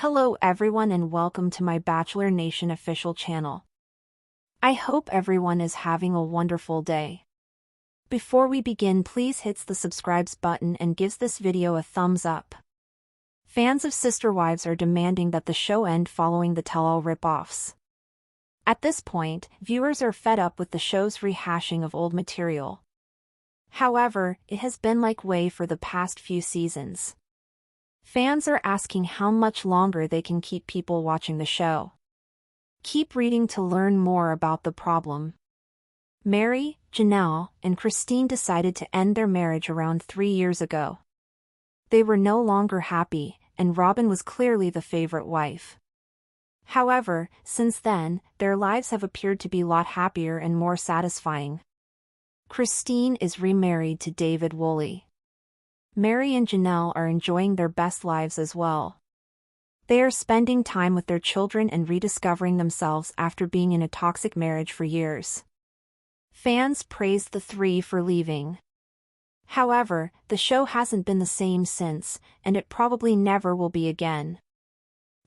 Hello everyone and welcome to my Bachelor Nation official channel. I hope everyone is having a wonderful day. Before we begin, please hit the subscribe button and gives this video a thumbs up. Fans of Sister Wives are demanding that the show end following the tell-all rip-offs. At this point, viewers are fed up with the show's rehashing of old material. However, it has been like way for the past few seasons. Fans are asking how much longer they can keep people watching the show. Keep reading to learn more about the problem. Mary, Janelle, and Christine decided to end their marriage around 3 years ago. They were no longer happy, and Robin was clearly the favorite wife. However, since then, their lives have appeared to be a lot happier and more satisfying. Christine is remarried to David Woolley. Mary and Janelle are enjoying their best lives as well. They are spending time with their children and rediscovering themselves after being in a toxic marriage for years. Fans praised the three for leaving. However, the show hasn't been the same since, and it probably never will be again.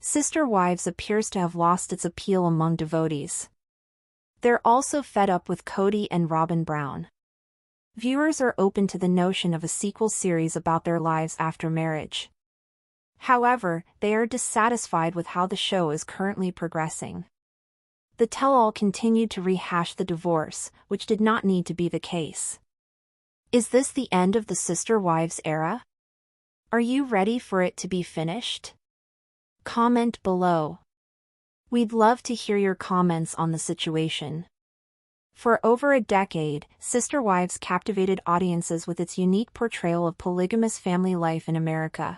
Sister Wives appears to have lost its appeal among devotees. They're also fed up with Cody and Robin Brown. Viewers are open to the notion of a sequel series about their lives after marriage. However, they are dissatisfied with how the show is currently progressing. The tell-all continued to rehash the divorce, which did not need to be the case. Is this the end of the Sister Wives era? Are you ready for it to be finished? Comment below. We'd love to hear your comments on the situation. For over a decade, Sister Wives captivated audiences with its unique portrayal of polygamous family life in America.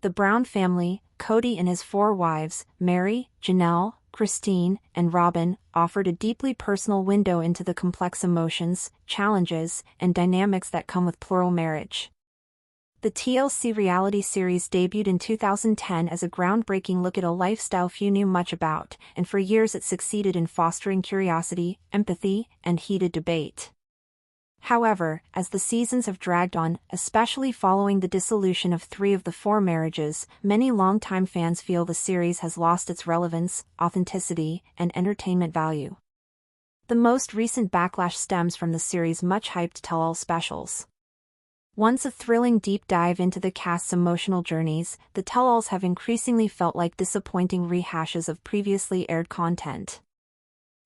The Brown family, Cody and his 4 wives, Mary, Janelle, Christine, and Robin, offered a deeply personal window into the complex emotions, challenges, and dynamics that come with plural marriage. The TLC reality series debuted in 2010 as a groundbreaking look at a lifestyle few knew much about, and for years it succeeded in fostering curiosity, empathy, and heated debate. However, as the seasons have dragged on, especially following the dissolution of 3 of the 4 marriages, many longtime fans feel the series has lost its relevance, authenticity, and entertainment value. The most recent backlash stems from the series' much-hyped tell-all specials. Once a thrilling deep dive into the cast's emotional journeys, the tell-alls have increasingly felt like disappointing rehashes of previously aired content.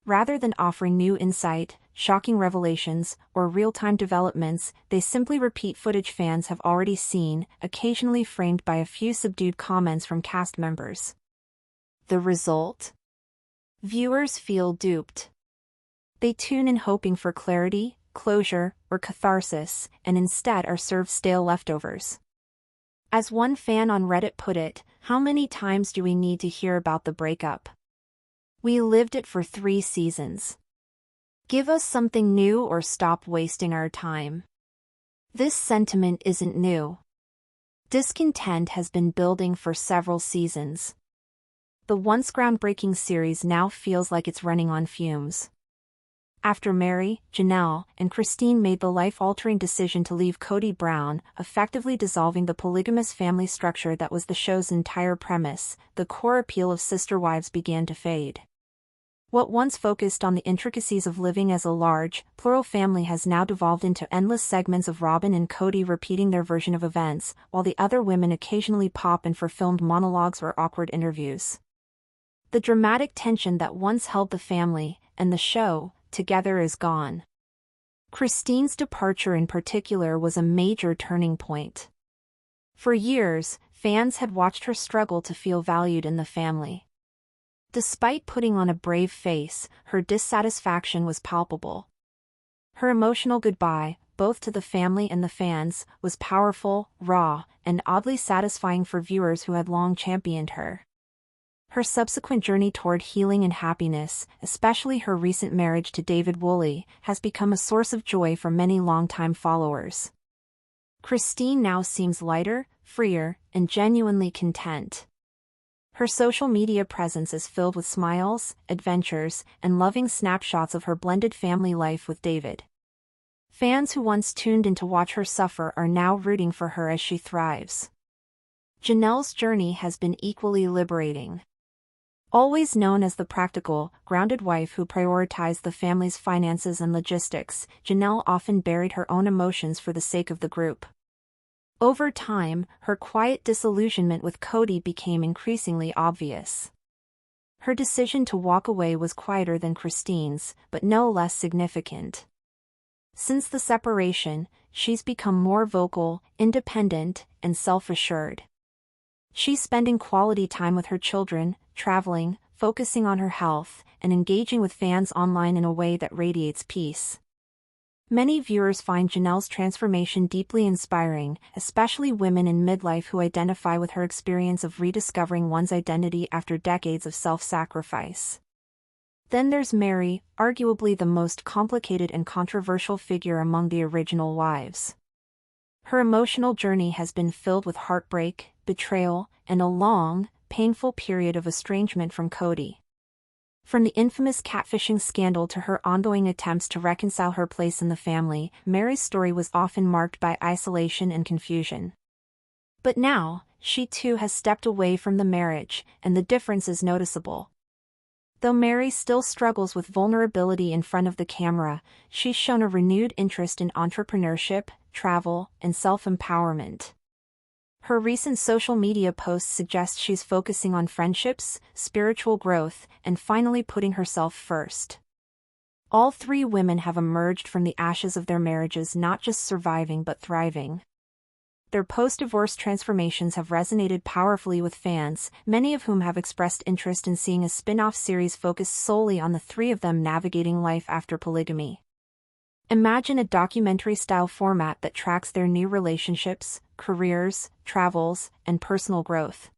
Rather than offering new insight, shocking revelations, or real-time developments, they simply repeat footage fans have already seen, occasionally framed by a few subdued comments from cast members. The result? Viewers feel duped. They tune in hoping for clarity, closure, or catharsis, and instead are served stale leftovers. As one fan on Reddit put it, how many times do we need to hear about the breakup? We lived it for 3 seasons. Give us something new or stop wasting our time. This sentiment isn't new. Discontent has been building for several seasons. The once groundbreaking series now feels like it's running on fumes. After Mary, Janelle, and Christine made the life-altering decision to leave Cody Brown, effectively dissolving the polygamous family structure that was the show's entire premise, the core appeal of Sister Wives began to fade. What once focused on the intricacies of living as a large, plural family has now devolved into endless segments of Robin and Cody repeating their version of events, while the other women occasionally pop in for filmed monologues or awkward interviews. The dramatic tension that once held the family, and the show, together is gone. Christine's departure in particular was a major turning point. For years, fans had watched her struggle to feel valued in the family. Despite putting on a brave face, her dissatisfaction was palpable. Her emotional goodbye, both to the family and the fans, was powerful, raw, and oddly satisfying for viewers who had long championed her. Her subsequent journey toward healing and happiness, especially her recent marriage to David Woolley, has become a source of joy for many longtime followers. Christine now seems lighter, freer, and genuinely content. Her social media presence is filled with smiles, adventures, and loving snapshots of her blended family life with David. Fans who once tuned in to watch her suffer are now rooting for her as she thrives. Janelle's journey has been equally liberating. Always known as the practical, grounded wife who prioritized the family's finances and logistics, Janelle often buried her own emotions for the sake of the group. Over time, her quiet disillusionment with Cody became increasingly obvious. Her decision to walk away was quieter than Christine's, but no less significant. Since the separation, she's become more vocal, independent, and self-assured. She's spending quality time with her children, traveling, focusing on her health, and engaging with fans online in a way that radiates peace. Many viewers find Janelle's transformation deeply inspiring, especially women in midlife who identify with her experience of rediscovering one's identity after decades of self-sacrifice. Then there's Mary, arguably the most complicated and controversial figure among the original wives. Her emotional journey has been filled with heartbreak, betrayal, and a long, painful period of estrangement from Cody. From the infamous catfishing scandal to her ongoing attempts to reconcile her place in the family, Mary's story was often marked by isolation and confusion. But now, she too has stepped away from the marriage, and the difference is noticeable. Though Mary still struggles with vulnerability in front of the camera, she's shown a renewed interest in entrepreneurship, travel, and self-empowerment. Her recent social media posts suggest she's focusing on friendships, spiritual growth, and finally putting herself first. All three women have emerged from the ashes of their marriages not just surviving but thriving. Their post-divorce transformations have resonated powerfully with fans, many of whom have expressed interest in seeing a spin-off series focused solely on the three of them navigating life after polygamy. Imagine a documentary-style format that tracks their new relationships, careers, travels, and personal growth.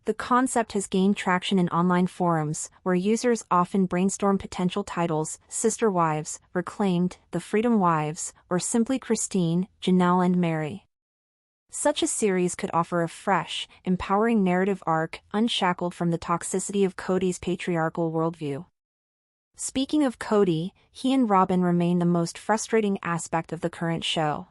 The concept has gained traction in online forums, where users often brainstorm potential titles: Sister Wives, Reclaimed, The Freedom Wives, or simply Christine, Janelle and Mary. Such a series could offer a fresh, empowering narrative arc, unshackled from the toxicity of Cody's patriarchal worldview. Speaking of Cody, he and Robin remain the most frustrating aspect of the current show.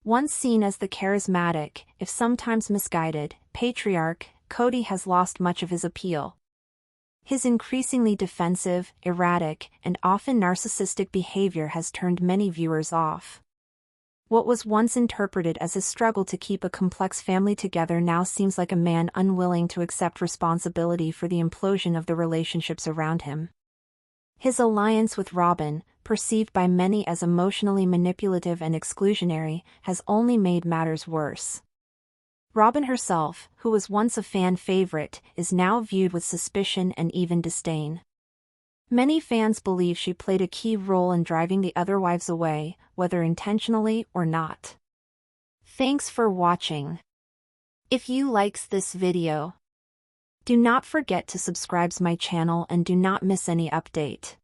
Once seen as the charismatic, if sometimes misguided, patriarch, Cody has lost much of his appeal. His increasingly defensive, erratic, and often narcissistic behavior has turned many viewers off. What was once interpreted as a struggle to keep a complex family together now seems like a man unwilling to accept responsibility for the implosion of the relationships around him. His alliance with Robin, perceived by many as emotionally manipulative and exclusionary, has only made matters worse. Robin herself, who was once a fan favorite, is now viewed with suspicion and even disdain. Many fans believe she played a key role in driving the other wives away, whether intentionally or not. Thanks for watching. If you likes this video, do not forget to subscribe my channel and do not miss any update.